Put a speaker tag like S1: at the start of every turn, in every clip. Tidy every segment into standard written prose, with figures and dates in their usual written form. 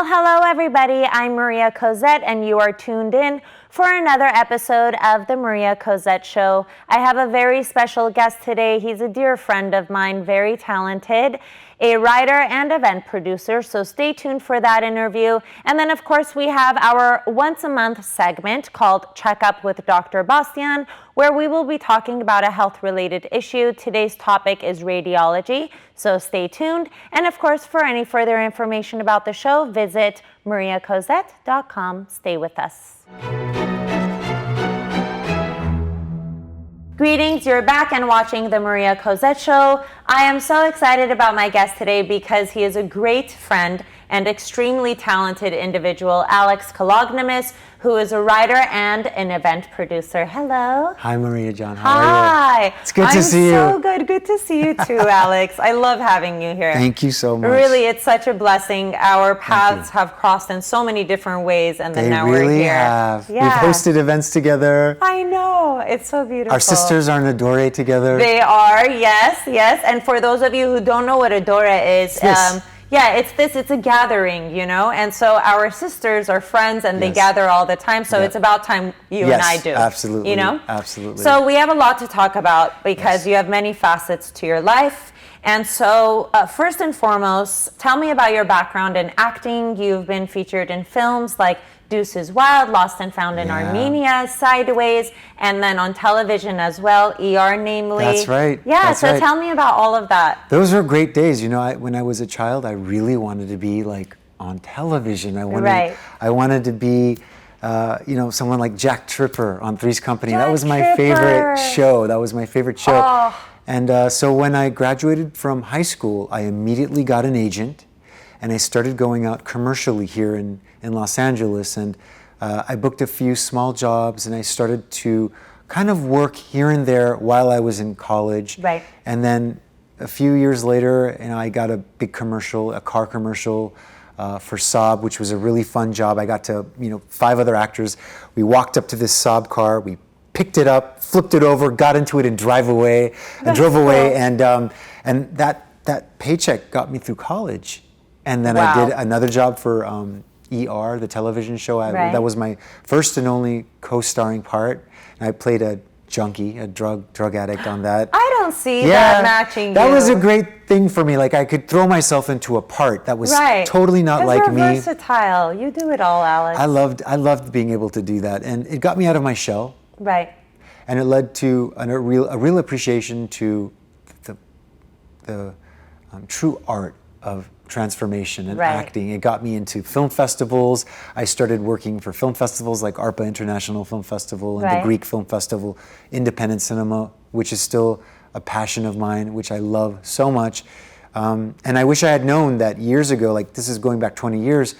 S1: Well, hello everybody. I'm Maria Cozette and you are tuned in for another episode of the Maria Cozette Show. I have a very special guest today. He's a dear friend of mine, very talented, a writer and event producer, so stay tuned for that interview. And then of course we have our once a month segment called Checkup with Dr. Bastian, where we will be talking about a health related issue. Today's topic is radiology, so stay tuned. And of course, for any further information about the show, visit mariacozette.com. Stay with us. Greetings, you're back and watching the Maria Cozette Show. I am so excited about my guest today because he is a great friend and extremely talented individual, Alex Kalognomos, who is a writer and an event producer. Hello.
S2: Hi, Maria John. How are you?
S1: Hi.
S2: It's good to see you.
S1: I'm so good. Good to see you too, Alex. I love having you here.
S2: Thank you so much.
S1: Really, it's such a blessing. Our paths have crossed in so many different ways, and then now we're here.
S2: They really have.
S1: Yeah.
S2: We've hosted events together.
S1: I know. It's so beautiful.
S2: Our sisters are in Adore together.
S1: They are, yes, yes. And for those of you who don't know what Adore is, it's a gathering, you know, and so our sisters are friends and they gather all the time, so it's about time you and I do.
S2: Absolutely,
S1: you know?
S2: Absolutely.
S1: So we have a lot to talk about because you have many facets to your life. And so first and foremost, tell me about your background in acting. You've been featured in films like Deuce is Wild, Lost and Found in Armenia, Sideways, and then on television as well, ER namely.
S2: That's right.
S1: Yeah,
S2: That's right.
S1: Tell me about all of that.
S2: Those were great days. You know, when I was a child, I really wanted to be like on television. I wanted to be, someone like Jack Tripper on Three's Company. That was my favorite show.
S1: Oh.
S2: And so when I graduated from high school, I immediately got an agent and I started going out commercially here in Los Angeles. And I booked a few small jobs and I started to kind of work here and there while I was in college.
S1: Right.
S2: And then a few years later, I got a big commercial, a car commercial for Saab, which was a really fun job. I got to, 5 other actors. We walked up to this Saab car, we picked it up, flipped it over, got into it and drove away. And that paycheck got me through college. And then I did another job for ER, the television show. That was my first and only co-starring part. And I played a junkie, a drug addict on that.
S1: I don't see that matching
S2: That
S1: you.
S2: was a great thing for me. Like I could throw myself into a part that was totally not like me.
S1: You're versatile. You do it all, Alex.
S2: I loved being able to do that. And it got me out of my shell.
S1: Right.
S2: And it led to a real appreciation to the true art of transformation and acting. It got me into film festivals. I started working for film festivals like ARPA International Film Festival and the Greek Film Festival, independent cinema, which is still a passion of mine, which I love so much. And I wish I had known that years ago, like this is going back 20 years,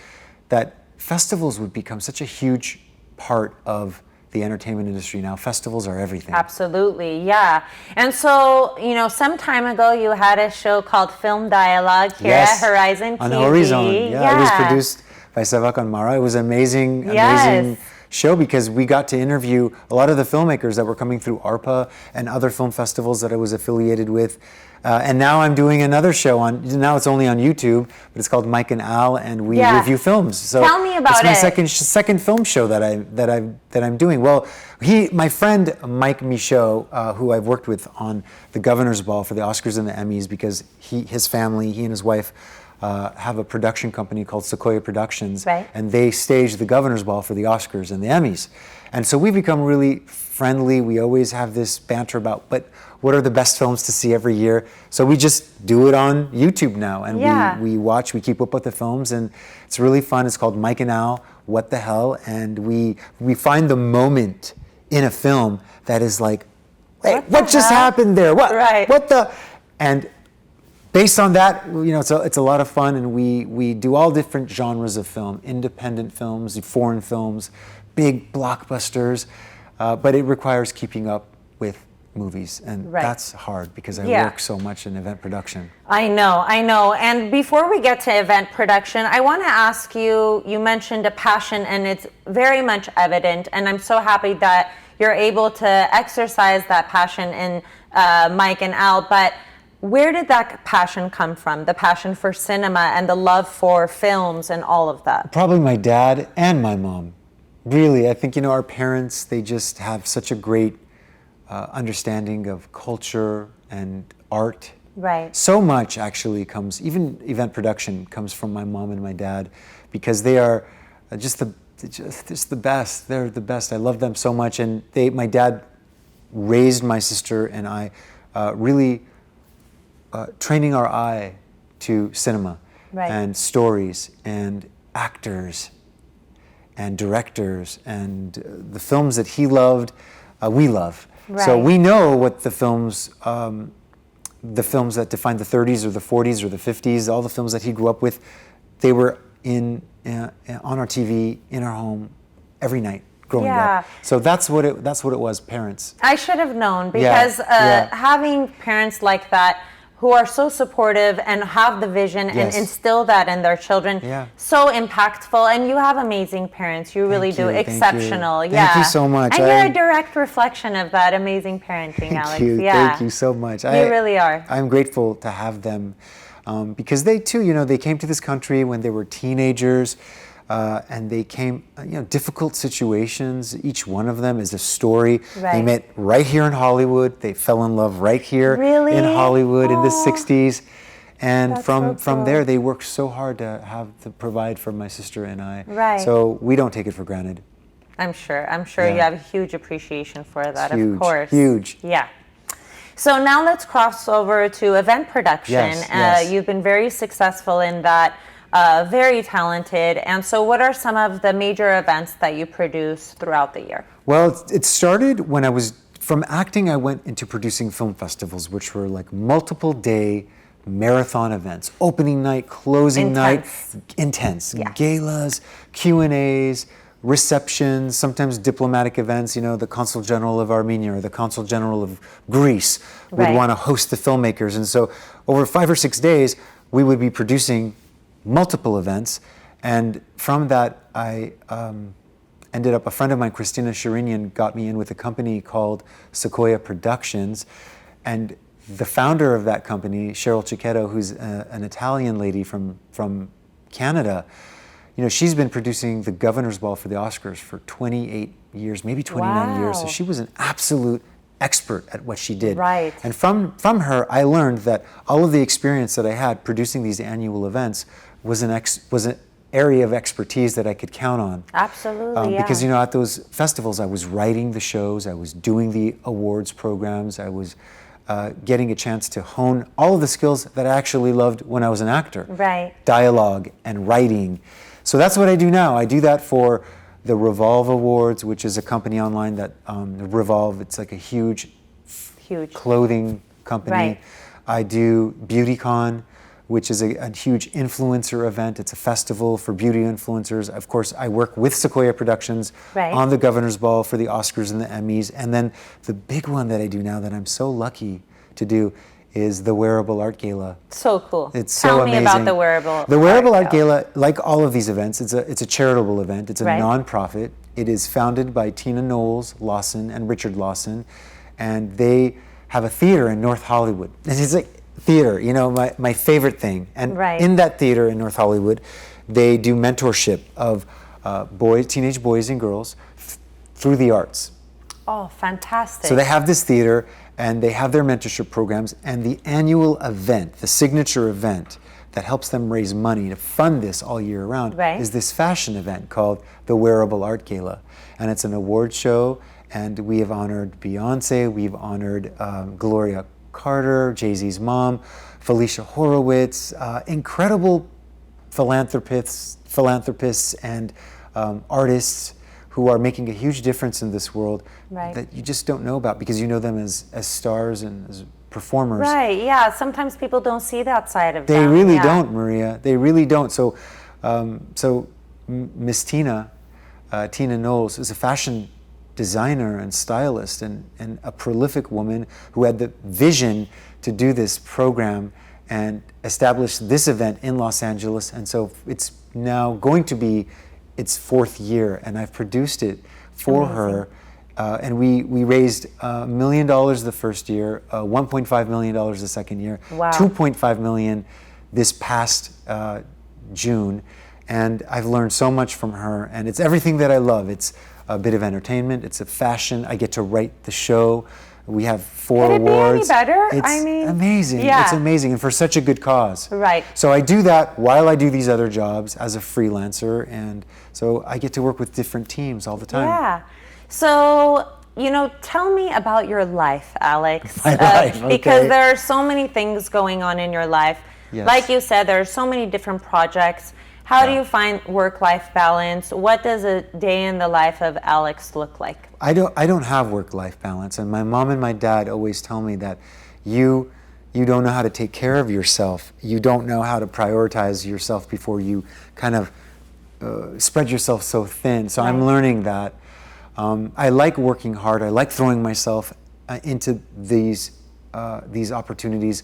S2: that festivals would become such a huge part of the entertainment industry now. Festivals are everything.
S1: Absolutely, yeah. And so, some time ago you had a show called Film Dialogue here at Horizon TV.
S2: On Horizon, It was produced by Sevakan Mara. It was amazing show because we got to interview a lot of the filmmakers that were coming through ARPA and other film festivals that I was affiliated with. And now I'm doing another show now it's only on YouTube, but it's called Mike and Al, and we review films. So
S1: tell me about
S2: it's my second film show that I'm doing. Well, my friend Mike Michaud, who I've worked with on the Governor's Ball for the Oscars and the Emmys, because his family, he and his wife have a production company called Sequoia Productions, and they stage the Governor's Ball for the Oscars and the Emmys. And so we've become really friendly. We always have this banter about, but what are the best films to see every year? So we just do it on YouTube now, and we watch, we keep up with the films, and it's really fun. It's called Mike and Al, What the Hell? And we find the moment in a film that is like, wait, what just happened there? What the? And based on that, it's a lot of fun, and we do all different genres of film, independent films, foreign films, big blockbusters, but it requires keeping up with movies, and that's hard because I work so much in event production.
S1: I know. And before we get to event production, I want to ask you, you mentioned a passion, and it's very much evident, and I'm so happy that you're able to exercise that passion in Mike and Al, but Where did that passion come from? The passion for cinema and the love for films and all of that?
S2: Probably my dad and my mom. Really, I think, our parents, they just have such a great understanding of culture and art.
S1: Right.
S2: So much actually comes, even event production comes from my mom and my dad, because they are just the best. They're the best. I love them so much. And my dad raised my sister and I really training our eye to cinema and stories and actors and directors and the films that he loved, we love.
S1: Right.
S2: So we know what the films that defined the 30s or the 40s or the 50s, all the films that he grew up with, they were on our TV in our home every night growing up. So that's what it was, parents.
S1: I should have known, because having parents like that who are so supportive and have the vision and instill that in their children, so impactful. And you have amazing parents. You really do. Exceptional.
S2: Thank you so much.
S1: And you're a direct reflection of that amazing parenting, Alex.
S2: Thank you so much.
S1: You really are.
S2: I'm grateful to have them because they too, they came to this country when they were teenagers. And they came, difficult situations. Each one of them is a story.
S1: Right.
S2: They met right here in Hollywood. They fell in love right here in Hollywood in the 60s. And from there, they worked so hard to provide for my sister and I.
S1: Right.
S2: So we don't take it for granted.
S1: I'm sure you have a huge appreciation for that, of course.
S2: Huge.
S1: Yeah. So now let's cross over to event production.
S2: Yes.
S1: You've been very successful in that. Very talented. And so what are some of the major events that you produce throughout the year?
S2: Well, it started when from acting, I went into producing film festivals, which were like multiple day marathon events, opening night, closing night, intense, galas, Q&As, receptions, sometimes diplomatic events, the Consul General of Armenia or the Consul General of Greece would want to host the filmmakers. And so over 5 or 6 days, we would be producing multiple events, and from that I ended up, a friend of mine, Christina Sherinian, got me in with a company called Sequoia Productions, and the founder of that company, Cheryl Cecchetto, who's an Italian lady from Canada, she's been producing the Governor's Ball for the Oscars for 28 years, maybe 29 years, so she was an absolute expert at what she did.
S1: Right.
S2: And from her, I learned that all of the experience that I had producing these annual events was an area of expertise that I could count on.
S1: Absolutely,
S2: Because, at those festivals, I was writing the shows, I was doing the awards programs, I was getting a chance to hone all of the skills that I actually loved when I was an actor.
S1: Right.
S2: Dialogue and writing. So that's what I do now. I do that for the Revolve Awards, which is a company online that, Revolve, it's like a huge clothing company.
S1: Right.
S2: I do BeautyCon, which is a huge influencer event. It's a festival for beauty influencers. Of course, I work with Sequoia Productions on the Governor's Ball for the Oscars and the Emmys. And then the big one that I do now that I'm so lucky to do is the Wearable Art Gala.
S1: So cool.
S2: It's so
S1: Tell
S2: amazing.
S1: me about the Wearable
S2: The Wearable Art Gala, like all of these events, it's a charitable event. It's a nonprofit. It is founded by Tina Knowles Lawson and Richard Lawson, and they have a theater in North Hollywood. It's like theater, my favorite thing. And in that theater in North Hollywood, they do mentorship of teenage boys and girls through the arts.
S1: Oh, fantastic.
S2: So they have this theater and they have their mentorship programs, and the annual event, the signature event that helps them raise money to fund this all year round is this fashion event called the Wearable Art Gala. And it's an award show, and we have honored Beyonce, we've honored Gloria Carter, Jay-Z's mom, Felicia Horowitz, incredible philanthropists and artists who are making a huge difference in this world that you just don't know about because you know them as stars and as performers.
S1: Right, yeah. Sometimes people don't see that side of them.
S2: They really don't, Maria. They really don't. So, Miss Tina Knowles is a fashion designer and stylist and a prolific woman who had the vision to do this program and establish this event in Los Angeles. And so it's now going to be its 4th year, and I've produced it for her And we raised $1 million the first year, $1.5 million the second year,
S1: Wow.
S2: $2.5 million this past June. And I've learned so much from her, and it's everything that I love. It's a bit of entertainment, it's a fashion. I get to write the show. We have 4
S1: Could it be any
S2: awards.
S1: better?
S2: It's
S1: I mean,
S2: amazing.
S1: yeah.
S2: It's amazing, and for such a good cause.
S1: Right.
S2: So I do that while I do these other jobs as a freelancer, and so I get to work with different teams all the time.
S1: Yeah. So, tell me about your life, Alex.
S2: My life,
S1: Because
S2: okay.
S1: there are so many things going on in your life.
S2: Yes.
S1: Like you said, there are so many different projects. How do
S2: Yeah.
S1: you find work-life balance? What does a day in the life of Alex look like?
S2: I don't have work-life balance, and my mom and my dad always tell me that you don't know how to take care of yourself. You don't know how to prioritize yourself before you kind of spread yourself so thin. So I'm
S1: Right.
S2: learning that. I like working hard. I like throwing myself into these opportunities,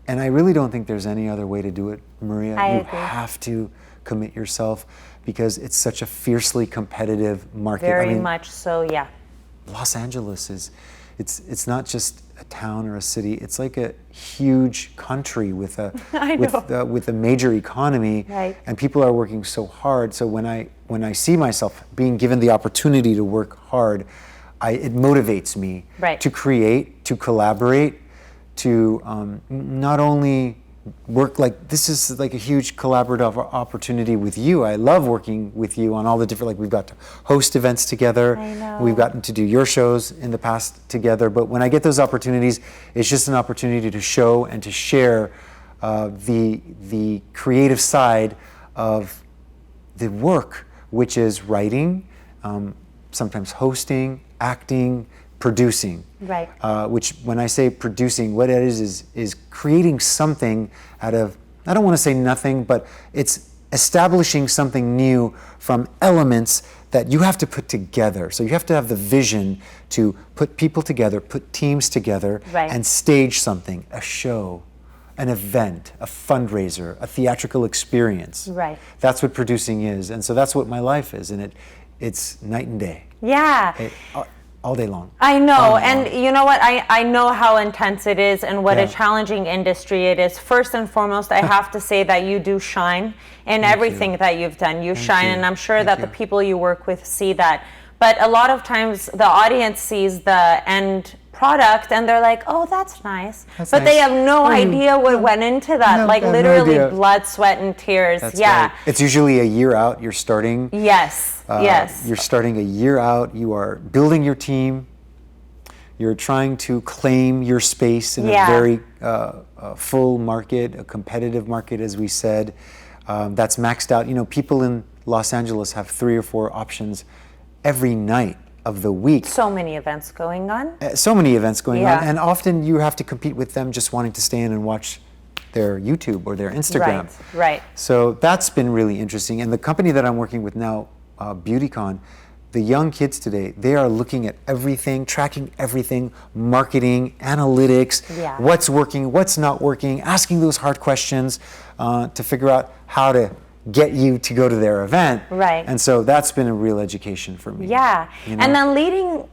S2: and I really don't think there's any other way to do it, Maria.
S1: I
S2: You
S1: agree.
S2: have to commit yourself because it's such a fiercely competitive market.
S1: Very
S2: I mean,
S1: much so, yeah.
S2: Los Angeles it's not just a town or a city. It's like a huge country with a
S1: I know.
S2: with a major economy,
S1: Right.
S2: and people are working so hard. So when I see myself being given the opportunity to work hard, it motivates me
S1: Right.
S2: to create, to collaborate, to not only work this is like a huge collaborative opportunity with you. I love working with you on all the different, we've got to host events together.
S1: I know.
S2: We've gotten to do your shows in the past together. But when I get those opportunities, it's just an opportunity to show and to share the creative side of the work, which is writing, sometimes hosting, acting, producing.
S1: Right.
S2: Which, when I say producing, what it is creating something out of, I don't want to say nothing, but it's establishing something new from elements that you have to put together. So you have to have the vision to put people together, put teams together,
S1: Right.
S2: and stage something, a show, an event, a fundraiser, a theatrical experience.
S1: Right.
S2: That's what producing is. And so that's what my life is, and it's night and day.
S1: Yeah.
S2: All day long.
S1: I know,
S2: All day
S1: and
S2: long.
S1: you know what? I know how intense it is and what a
S2: Yeah.
S1: challenging industry it is. First and foremost, I have to say that you do shine in everything that you've done. You shine,
S2: you.
S1: and I'm sure
S2: Thank
S1: that
S2: you.
S1: the people you work with see that. But a lot of times, the audience sees the end product and they're like, "Oh, that's nice,"
S2: That's
S1: but they
S2: nice.
S1: have no idea what went into that.
S2: No,
S1: Like
S2: I have no
S1: literally,
S2: idea.
S1: blood, sweat, and tears.
S2: That's
S1: yeah.
S2: right. It's usually a year out. You're starting.
S1: Yes. Yes.
S2: You're starting a year out. You are building your team. You're trying to claim your space in
S1: Yeah.
S2: a very full market, a competitive market, as we said. That's maxed out. People in Los Angeles have 3 or 4 options every night of the week.
S1: So many events going on.
S2: So many events going
S1: Yeah.
S2: on, and often you have to compete with them just wanting to stay in and watch their YouTube or their Instagram.
S1: Right. Right.
S2: So that's been really interesting. And the company that I'm working with now, BeautyCon, the young kids today, they are looking at everything, tracking everything, marketing, analytics,
S1: Yeah.
S2: what's working, what's not working, asking those hard questions to figure out how to get you to go to their event.
S1: Right.
S2: And so that's been a real education for me.
S1: Yeah,
S2: You know?
S1: and then leading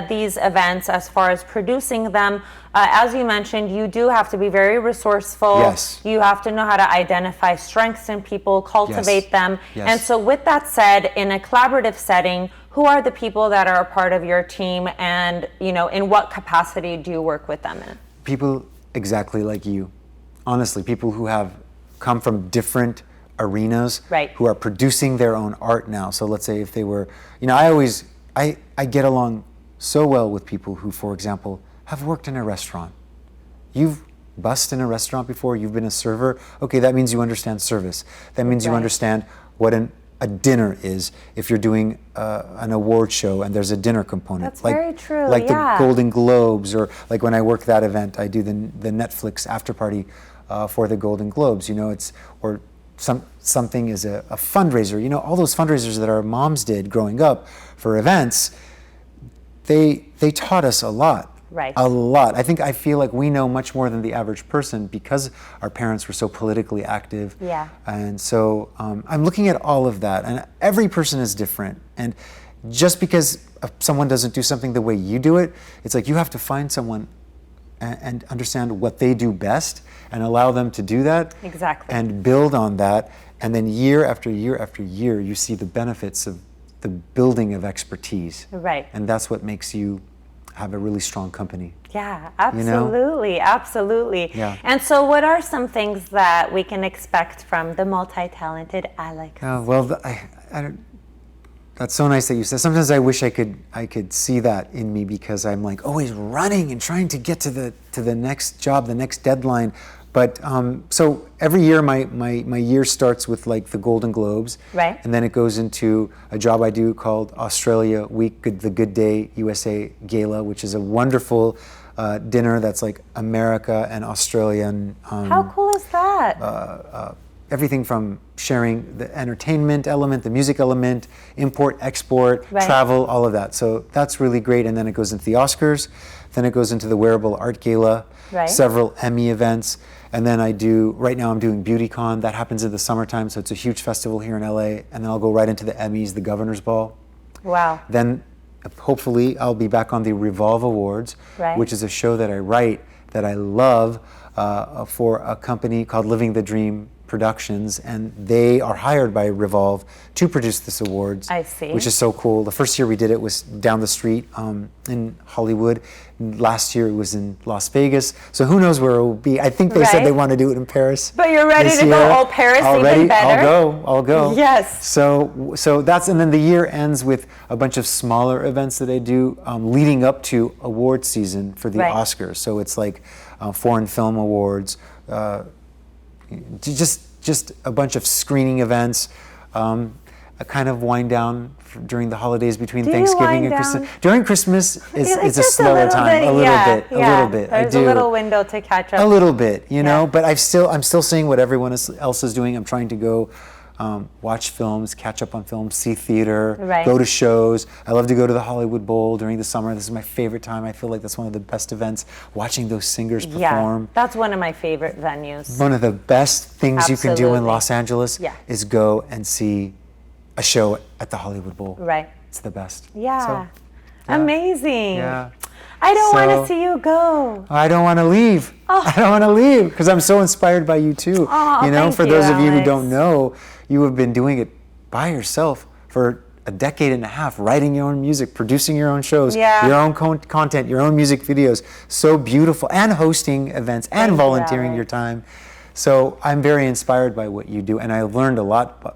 S1: these events, as far as producing them, as you mentioned, you do have to be very resourceful.
S2: Yes.
S1: You have to know how to identify strengths in people, cultivate
S2: Yes.
S1: them.
S2: Yes.
S1: And so with that said, in a collaborative setting, who are the people that are a part of your team, and in what capacity do you work with them in?
S2: People exactly like you. Honestly, people who have come from different arenas,
S1: Right.
S2: who are producing their own art now. So let's say if they were, I get along so well with people who, for example, have worked in a restaurant. You've bussed in a restaurant before, you've been a server. Okay, that means you understand service. That means you
S1: Right.
S2: understand what a dinner is if you're doing an award show and there's a dinner component.
S1: That's very true,
S2: Like
S1: yeah.
S2: the Golden Globes, or like when I work that event, I do the Netflix after party for the Golden Globes. Or something is a fundraiser. All those fundraisers that our moms did growing up for events, they taught us a lot.
S1: Right.
S2: A lot. I feel like we know much more than the average person because our parents were so politically active.
S1: Yeah.
S2: And so I'm looking at all of that, and every person is different. And just because someone doesn't do something the way you do it, it's like you have to find someone and understand what they do best and allow them to do that.
S1: Exactly.
S2: And build on that. And then year after year after year, you see the benefits of the building of expertise.
S1: Right.
S2: And that's what makes you have a really strong company.
S1: Yeah, absolutely, absolutely.
S2: Yeah.
S1: And so what are some things that we can expect from the multi-talented Alex?
S2: I don't, that's so nice that you said. Sometimes I wish I could see that in me, because I'm like always running and trying to get to the next job, the next deadline. But so every year my year starts with like the Golden Globes,
S1: right?
S2: And then it goes into a job I do called Australia Week, the Good Day USA Gala, which is a wonderful dinner that's like America and Australia.
S1: How cool is that?
S2: Everything from sharing the entertainment element, the music element, import, export,
S1: right.
S2: Travel, all of that. So that's really great. And then it goes into the Oscars, then it goes into the Wearable Art Gala,
S1: right.
S2: Several Emmy events. And then right now I'm doing BeautyCon. That happens in the summertime, so it's a huge festival here in LA. And then I'll go right into the Emmys, the Governor's Ball.
S1: Wow.
S2: Then hopefully I'll be back on the Revolve Awards,
S1: right.
S2: which is a show that I write that I love for a company called Living the Dream Productions, and they are hired by Revolve to produce this awards.
S1: I see.
S2: Which is so cool. The first year we did it was down the street in Hollywood. Last year it was in Las Vegas. So who knows where it will be. I think they said they want to do it in Paris.
S1: But you're ready to go. Oh, Paris, even better.
S2: I'll go.
S1: Yes.
S2: So that's, and then the year ends with a bunch of smaller events that I do leading up to award season for the Oscars. So it's like foreign film awards, just a bunch of screening events, a kind of wind down during the holidays between Thanksgiving and Christmas. During Christmas, it's a slower time, a little bit.
S1: There's a little window to catch up.
S2: A little bit, you know. But I'm still seeing what everyone else is doing. I'm trying to go watch films, catch up on films, see theater, go to shows. I love to go to the Hollywood Bowl during the summer. This is my favorite time. I feel like that's one of the best events, watching those singers perform.
S1: Yeah, that's one of my favorite venues.
S2: One of the best things you can do in Los Angeles is go and see a show at the Hollywood Bowl. Right. It's the best.
S1: Yeah. So, amazing.
S2: Yeah.
S1: I don't want to see you go.
S2: I don't want to leave. I don't want to leave because I'm so inspired by you too. You know, for those of you who don't know, you have been doing it by yourself for a decade and a half, writing your own music, producing your own shows, your own content, your own music videos. So beautiful. And hosting events and volunteering your time. So I'm very inspired by what you do, and I learned a lot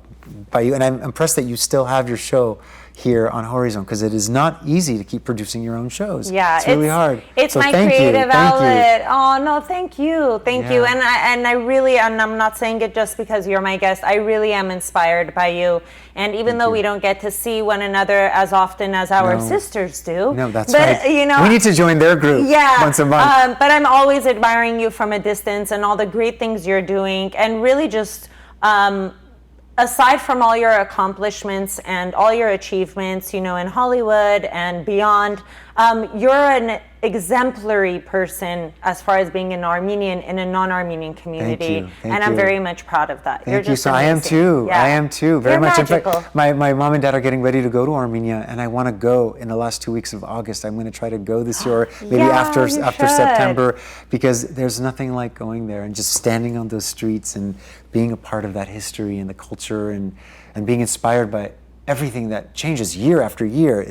S2: by you, and I'm impressed that you still have your show here on Horizon, because it is not easy to keep producing your own shows. Yeah, it's really hard.
S1: It's my creative outlet. Oh no, thank you, and I really, and I'm not saying it just because you're my guest. I really am inspired by you, and even though we don't get to see one another as often as our sisters do,
S2: that's right. You know, we need to join their group once a month.
S1: But I'm always admiring you from a distance and all the great things you're doing, and really just. Aside from all your accomplishments and all your achievements, you know, in Hollywood and beyond, you're an exemplary person as far as being an Armenian in a non-Armenian community. Thank you. I'm very much proud of that.
S2: Thank you. So amazing. I am too. Very much.
S1: Magical.
S2: In fact, my mom and dad are getting ready to go to Armenia, and I want to go in the last 2 weeks of August. I'm going to try to go this year, maybe after September, because there's nothing like going there and just standing on those streets and being a part of that history and the culture and being inspired by everything that changes year after year.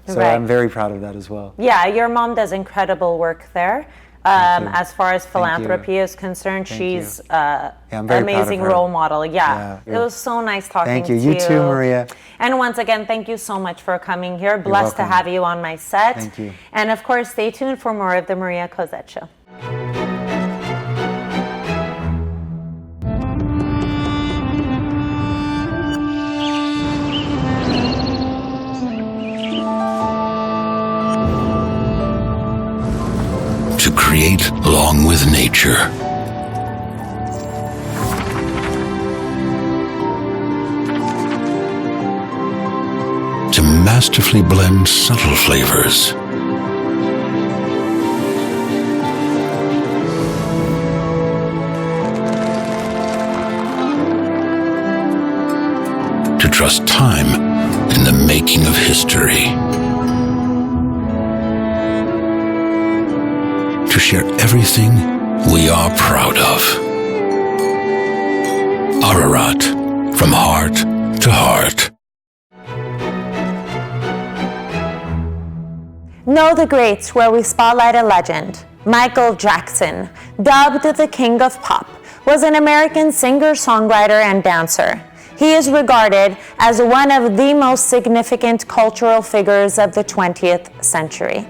S2: So I'm very proud of that as well.
S1: Yeah, your mom does incredible work there. As far as philanthropy is concerned, she's an amazing role model. Yeah. It was so nice talking to you.
S2: Thank you. You too, Maria.
S1: And once again, thank you so much for coming here. Blessed to have you on my set.
S2: Thank you.
S1: And of course, stay tuned for more of the Maria Cozette Show.
S3: To create along with nature. To masterfully blend subtle flavors. To trust time in the making of history. share everything we are proud of. Herat, from heart to heart.
S1: Know the Greats, where we spotlight a legend. Michael Jackson, dubbed the King of Pop, was an American singer, songwriter, and dancer. He is regarded as one of the most significant cultural figures of the 20th century.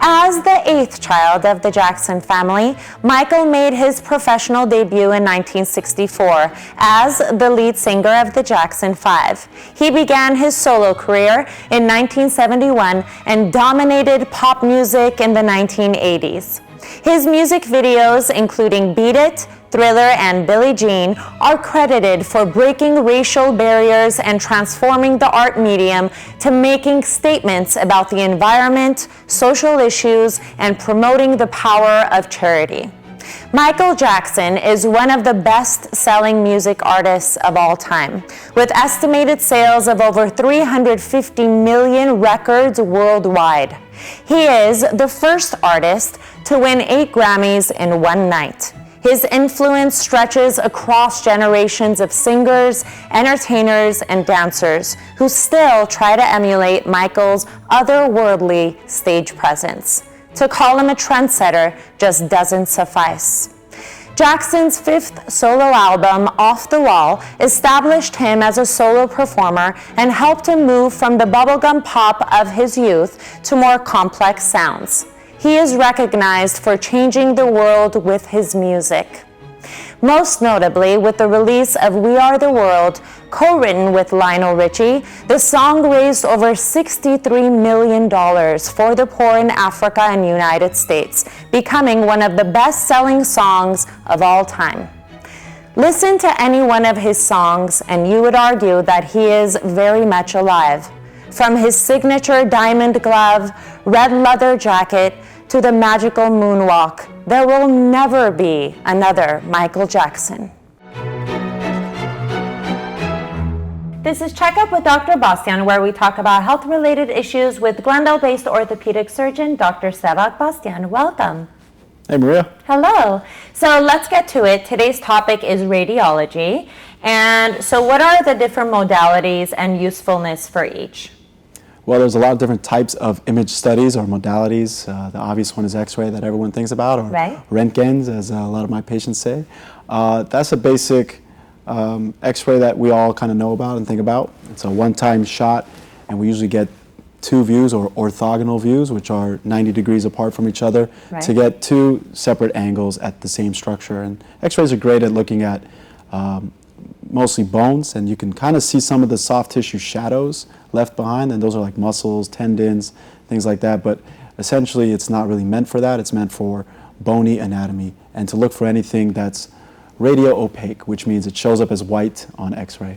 S1: As the eighth child of the Jackson family, Michael made his professional debut in 1964 as the lead singer of the Jackson 5. He began his solo career in 1971 and dominated pop music in the 1980s. His music videos, including Beat It, Thriller, and Billie Jean, are credited for breaking racial barriers and transforming the art medium to making statements about the environment, social issues, and promoting the power of charity. Michael Jackson is one of the best-selling music artists of all time, with estimated sales of over 350 million records worldwide. He is the first artist to win 8 Grammys in one night. His influence stretches across generations of singers, entertainers, and dancers who still try to emulate Michael's otherworldly stage presence. To call him a trendsetter just doesn't suffice. Jackson's 5th solo album, Off the Wall, established him as a solo performer and helped him move from the bubblegum pop of his youth to more complex sounds. He is recognized for changing the world with his music. Most notably, with the release of We Are the World, co-written with Lionel Richie, the song raised over $63 million for the poor in Africa and United States, becoming one of the best-selling songs of all time. Listen to any one of his songs and you would argue that he is very much alive. From his signature diamond glove, red leather jacket, to the magical moonwalk, there will never be another Michael Jackson. This is Checkup with Dr. Bastian, where we talk about health-related issues with Glendale-based orthopedic surgeon Dr. Sevak Bastian. Welcome.
S4: Hey, Maria.
S1: Hello. So let's get to it. Today's topic is radiology. And so what are the different modalities and usefulness for each?
S4: Well, there's a lot of different types of image studies or modalities. The obvious one is X-ray that everyone thinks about, or Röntgens, as a lot of my patients say. That's a basic X-ray that we all kind of know about and think about. It's a one-time shot, and we usually get 2 views or orthogonal views, which are 90 degrees apart from each other, to get 2 separate angles at the same structure. And X-rays are great at looking at mostly bones, and you can kind of see some of the soft tissue shadows left behind, and those are like muscles, tendons, things like that. But essentially, it's not really meant for that. It's meant for bony anatomy and to look for anything that's radio-opaque, which means it shows up as white on X-ray.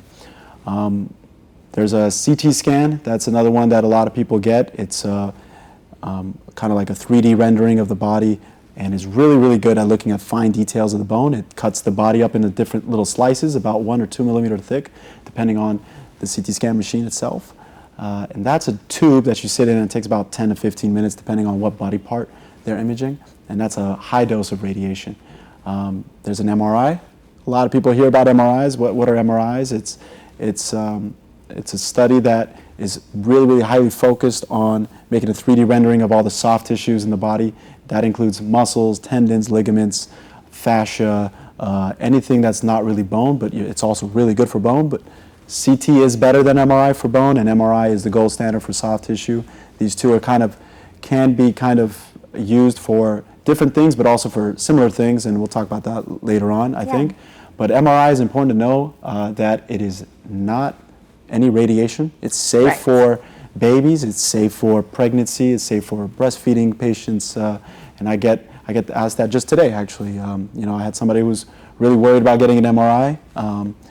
S4: There's a CT scan. That's another one that a lot of people get. It's kind of like a 3D rendering of the body, and is really, really good at looking at fine details of the bone. It cuts the body up into different little slices, about 1 or 2 millimeter thick, depending on the CT scan machine itself. And that's a tube that you sit in, and it takes about 10 to 15 minutes, depending on what body part they're imaging, and that's a high dose of radiation. There's an MRI. A lot of people hear about MRIs. What are MRIs? It's a study that is really, really highly focused on making a 3D rendering of all the soft tissues in the body. That includes muscles, tendons, ligaments, fascia, anything that's not really bone, but it's also really good for bone. But CT is better than MRI for bone, and MRI is the gold standard for soft tissue. These two are can be used for different things, but also for similar things, and we'll talk about that later on, I think. But MRI is important to know that it is not any radiation. It's safe for babies, it's safe for pregnancy, it's safe for breastfeeding patients, and I get asked that just today, actually. I had somebody who was really worried about getting an MRI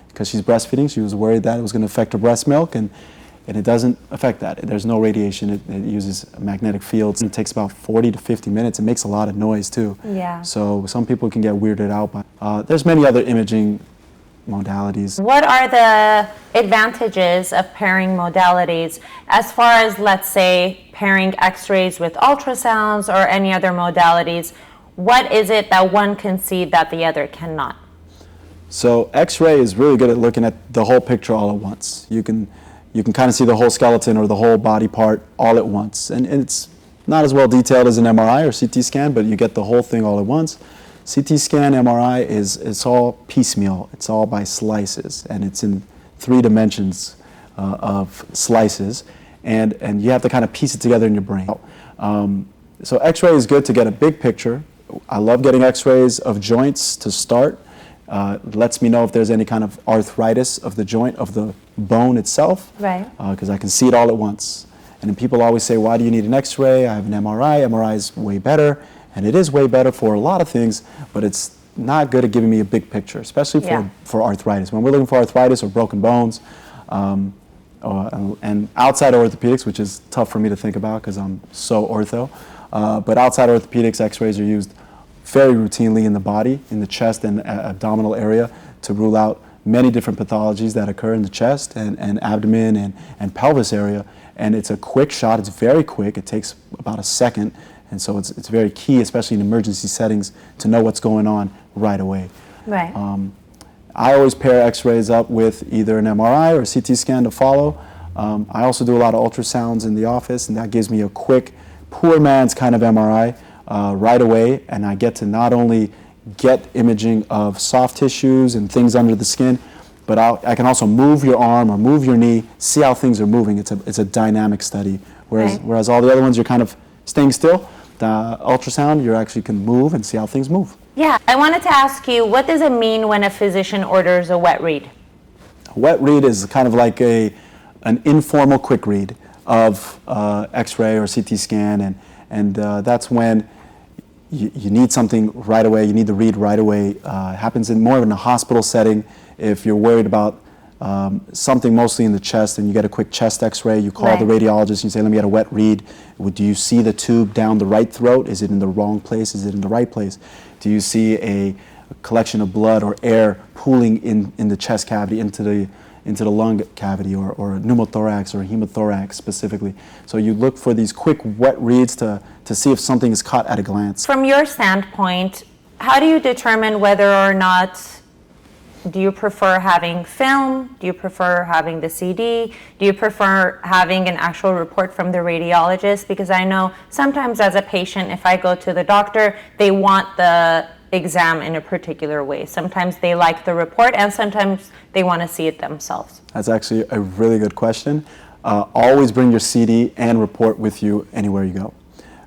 S4: because she's breastfeeding. She was worried that it was going to affect her breast milk, and it doesn't affect that. There's no radiation. It uses magnetic fields, and it takes about 40 to 50 minutes. It makes a lot of noise too. Yeah. So some people can get weirded out by. There's many other imaging modalities.
S1: What are the advantages of pairing modalities as far as, let's say, pairing X-rays with ultrasounds or any other modalities? what is it that one can see that the other cannot?
S4: So X-ray is really good at looking at the whole picture all at once. You can kind of see the whole skeleton or the whole body part all at once. And it's not as well detailed as an MRI or CT scan, but you get the whole thing all at once. CT scan, MRI, it's all piecemeal. It's all by slices, and it's in 3 dimensions of slices, and you have to kind of piece it together in your brain. So X-ray is good to get a big picture. I love getting X-rays of joints to start. It lets me know if there's any kind of arthritis of the joint, of the bone itself,
S1: right?
S4: Because I can see it all at once. And then people always say, why do you need an X-ray? I have an MRI. MRI is way better, and it is way better for a lot of things, but it's not good at giving me a big picture, especially for arthritis. When we're looking for arthritis or broken bones, and outside orthopedics, which is tough for me to think about because I'm so ortho, but outside orthopedics, X-rays are used very routinely in the body, in the chest and abdominal area, to rule out many different pathologies that occur in the chest and abdomen and pelvis area. And it's a quick shot. It's very quick. It takes about a second. And so it's very key, especially in emergency settings, to know what's going on right away.
S1: Right.
S4: I always pair X-rays up with either an MRI or a CT scan to follow. I also do a lot of ultrasounds in the office, and that gives me a quick, poor man's kind of MRI right away. And I get to not only get imaging of soft tissues and things under the skin, but I can also move your arm or move your knee, see how things are moving. It's a dynamic study, whereas all the other ones, you're kind of staying still. The ultrasound, you actually can move and see how things move.
S1: Yeah, I wanted to ask you, what does it mean when a physician orders a wet read?
S4: A wet read is kind of like an informal quick read of X-ray or CT scan, and that's when you need something right away. You need the read right away. It happens in more of a hospital setting. If you're worried about something mostly in the chest and you get a quick chest X-ray, you call the radiologist and you say, let me get a wet read. Do you see the tube down the right throat? Is it in the wrong place? Is it in the right place? Do you see a collection of blood or air pooling in the chest cavity into the lung cavity, or a pneumothorax or a hemothorax specifically? So you look for these quick wet reads to see if something is caught at a glance.
S1: From your standpoint, how do you determine whether or not, do you prefer having film? Do you prefer having the CD? Do you prefer having an actual report from the radiologist? Because I know sometimes as a patient, if I go to the doctor, they want the exam in a particular way. Sometimes they like the report, and sometimes they want to see it themselves.
S4: That's actually a really good question. Always bring your CD and report with you anywhere you go.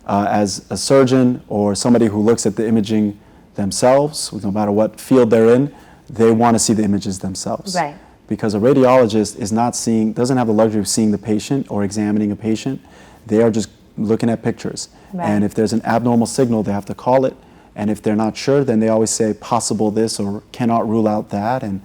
S4: As a surgeon or somebody who looks at the imaging themselves, no matter what field they're in, they want to see the images themselves.
S1: Right.
S4: Because a radiologist doesn't have the luxury of seeing the patient or examining a patient. They are just looking at pictures.
S1: Right.
S4: And if there's an abnormal signal, they have to call it. And if they're not sure, then they always say possible this or cannot rule out that. And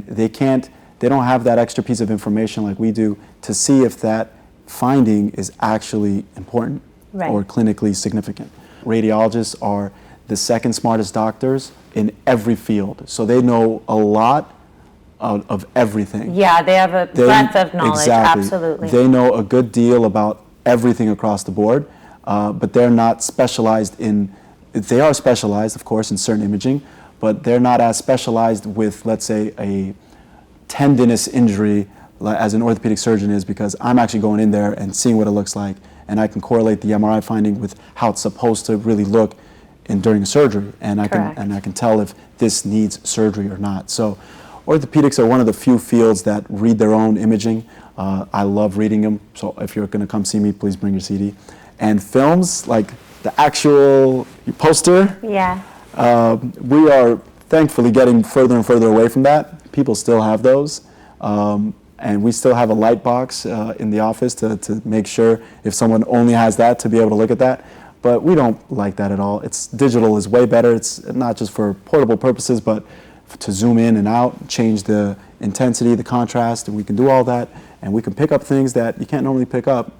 S4: they don't have that extra piece of information like we do to see if that finding is actually important or clinically significant. Radiologists are the second smartest doctors in every field. So they know a lot of everything.
S1: Yeah, they have a breadth of knowledge,
S4: exactly.
S1: Absolutely.
S4: They know a good deal about everything across the board, but they're not specialized they are specialized, of course, in certain imaging, but they're not as specialized with, let's say, a tendinous injury as an orthopedic surgeon is, because I'm actually going in there and seeing what it looks like, and I can correlate the MRI finding with how it's supposed to really look during surgery, and I can tell if this needs surgery or not. So orthopedics are one of the few fields that read their own imaging. I love reading them, so if you're going to come see me, please bring your CD. And films, like the actual poster, we are thankfully getting further and further away from that. People still have those, and we still have a light box in the office to make sure if someone only has that to be able to look at that. But we don't like that at all. Digital is way better. It's not just for portable purposes, but to zoom in and out, change the intensity, the contrast, and we can do all that. And we can pick up things that you can't normally pick up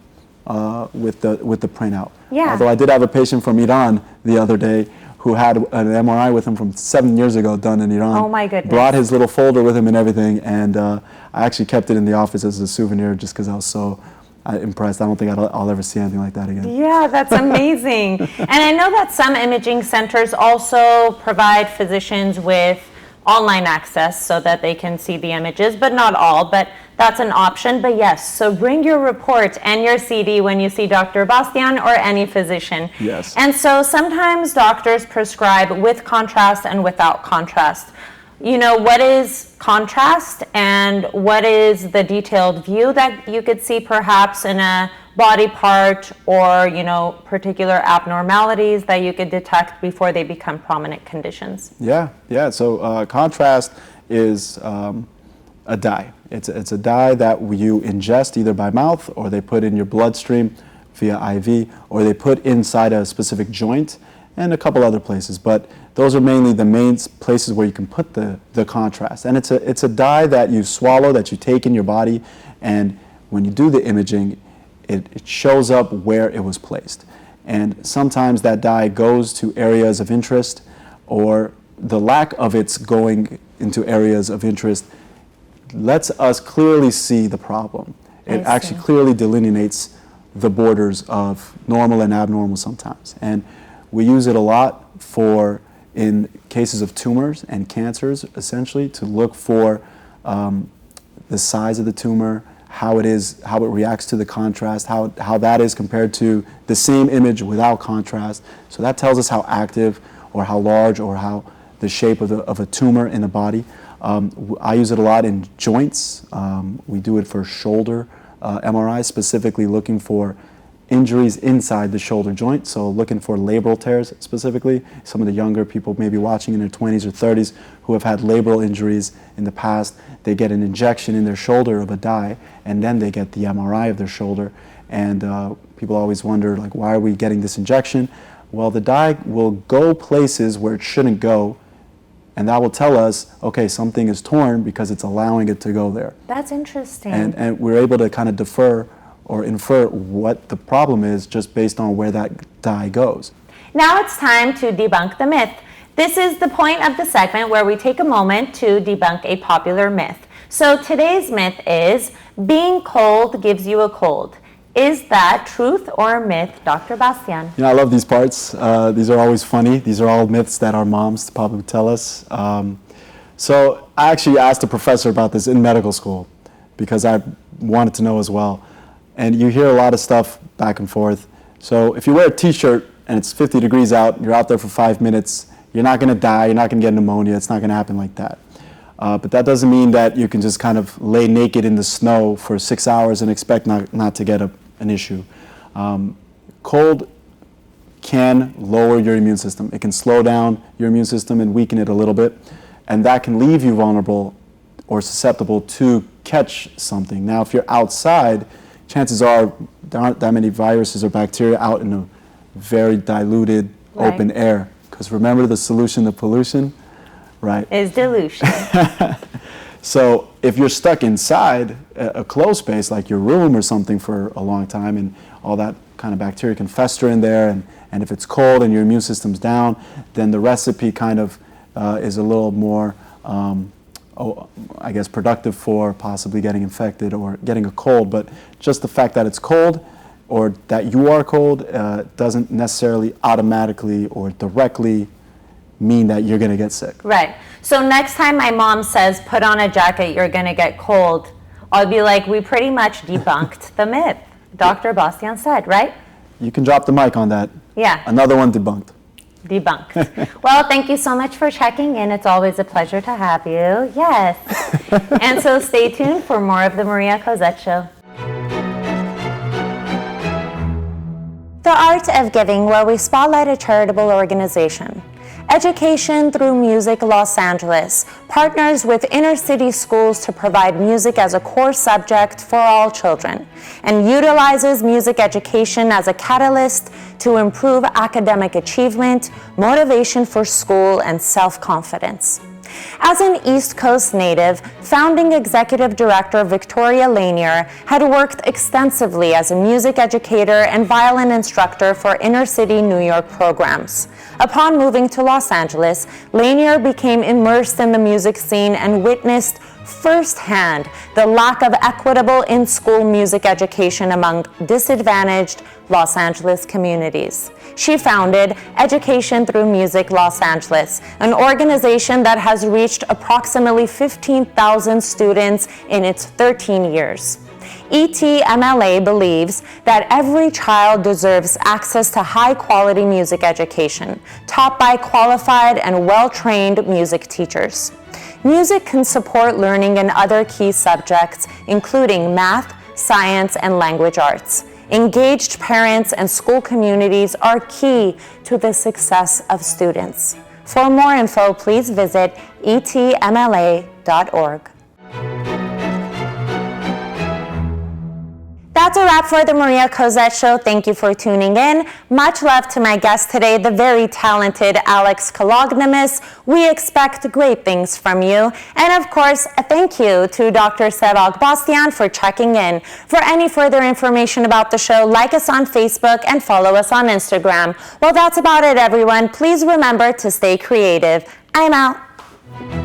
S4: with the printout.
S1: Yeah.
S4: Although I did have a patient from Iran the other day who had an MRI with him from 7 years ago done in Iran.
S1: Oh my goodness.
S4: Brought his little folder with him and everything, and I actually kept it in the office as a souvenir just because I was so impressed. I don't think I'll ever see anything like that again.
S1: Yeah, that's amazing. And I know that some imaging centers also provide physicians with online access so that they can see the images, but not all, but that's an option. But yes, so bring your report and your CD when you see Dr. Bastian or any physician.
S4: Yes.
S1: And so sometimes doctors prescribe with contrast and without contrast. You know, what is contrast and what is the detailed view that you could see perhaps in a body part or, you know, particular abnormalities that you could detect before they become prominent conditions?
S4: Yeah. So contrast is a dye. It's a dye that you ingest either by mouth or they put in your bloodstream via IV or they put inside a specific joint and a couple other places. But those are mainly the main places where you can put the contrast. And it's a dye that you swallow, that you take in your body, and when you do the imaging, it shows up where it was placed. And sometimes that dye goes to areas of interest, or the lack of its going into areas of interest lets us clearly see the problem. It actually clearly delineates the borders of normal and abnormal sometimes. And we use it a lot in cases of tumors and cancers, essentially, to look for the size of the tumor, how it reacts to the contrast, how that is compared to the same image without contrast. So that tells us how active or how large or how the shape of a tumor in the body. I use it a lot in joints. We do it for shoulder MRI, specifically looking for injuries inside the shoulder joint, so looking for labral tears specifically. Some of the younger people maybe watching in their 20s or 30s who have had labral injuries in the past, they get an injection in their shoulder of a dye, and then they get the MRI of their shoulder. And people always wonder, like, why are we getting this injection? Well, the dye will go places where it shouldn't go, and that will tell us, okay, something is torn because it's allowing it to go there.
S1: That's interesting.
S4: And we're able to kind of defer or infer what the problem is just based on where that dye goes.
S1: Now it's time to debunk the myth. This is the point of the segment where we take a moment to debunk a popular myth. So today's myth is, being cold gives you a cold. Is that truth or myth, Dr. Bastian?
S4: You know, I love these parts. These are always funny. These are all myths that our moms probably tell us. So I actually asked a professor about this in medical school because I wanted to know as well. And you hear a lot of stuff back and forth. So if you wear a t-shirt and it's 50 degrees out, you're out there for 5 minutes, you're not gonna die, you're not gonna get pneumonia, it's not gonna happen like that. But that doesn't mean that you can just kind of lay naked in the snow for 6 hours and expect not to get an issue. Cold can lower your immune system. It can slow down your immune system and weaken it a little bit, and that can leave you vulnerable or susceptible to catch something. Now, if you're outside, chances are there aren't that many viruses or bacteria out in a very diluted open air. Because remember the solution to pollution, right?
S1: Is dilution.
S4: So if you're stuck inside a closed space like your room or something for a long time, and all that kind of bacteria can fester in there, and if it's cold and your immune system's down, then the recipe kind of is a little more I guess productive for possibly getting infected or getting a cold. But just the fact that it's cold or that you are cold doesn't necessarily automatically or directly mean that you're going to get sick.
S1: Right. So next time my mom says, put on a jacket, you're going to get cold, I'll be like, we pretty much debunked the myth. Dr. Bastian said, right?
S4: You can drop the mic on that.
S1: Yeah.
S4: Another one debunked.
S1: Debunked. Well, thank you so much for checking in. It's always a pleasure to have you. Yes. And so stay tuned for more of the Maria Cozette Show. The Art of Giving, where we spotlight a charitable organization. Education Through Music Los Angeles partners with inner city schools to provide music as a core subject for all children and utilizes music education as a catalyst to improve academic achievement, motivation for school, and self-confidence. As an East Coast native, founding executive director Victoria Lanier had worked extensively as a music educator and violin instructor for inner city New York programs. Upon moving to Los Angeles, Lanier became immersed in the music scene and witnessed firsthand the lack of equitable in-school music education among disadvantaged Los Angeles communities. She founded Education Through Music Los Angeles, an organization that has reached approximately 15,000 students in its 13 years. ETMLA believes that every child deserves access to high-quality music education, taught by qualified and well-trained music teachers. Music can support learning in other key subjects, including math, science, and language arts. Engaged parents and school communities are key to the success of students. For more info, please visit etmla.org. That's a wrap for the Maria Cozette Show. Thank you for tuning in. Much love to my guest today, the very talented Alex Kalognomos. We expect great things from you. And of course, a thank you to Dr. Sebag Bastian for checking in. For any further information about the show, like us on Facebook and follow us on Instagram. Well, that's about it, everyone. Please remember to stay creative. I'm out.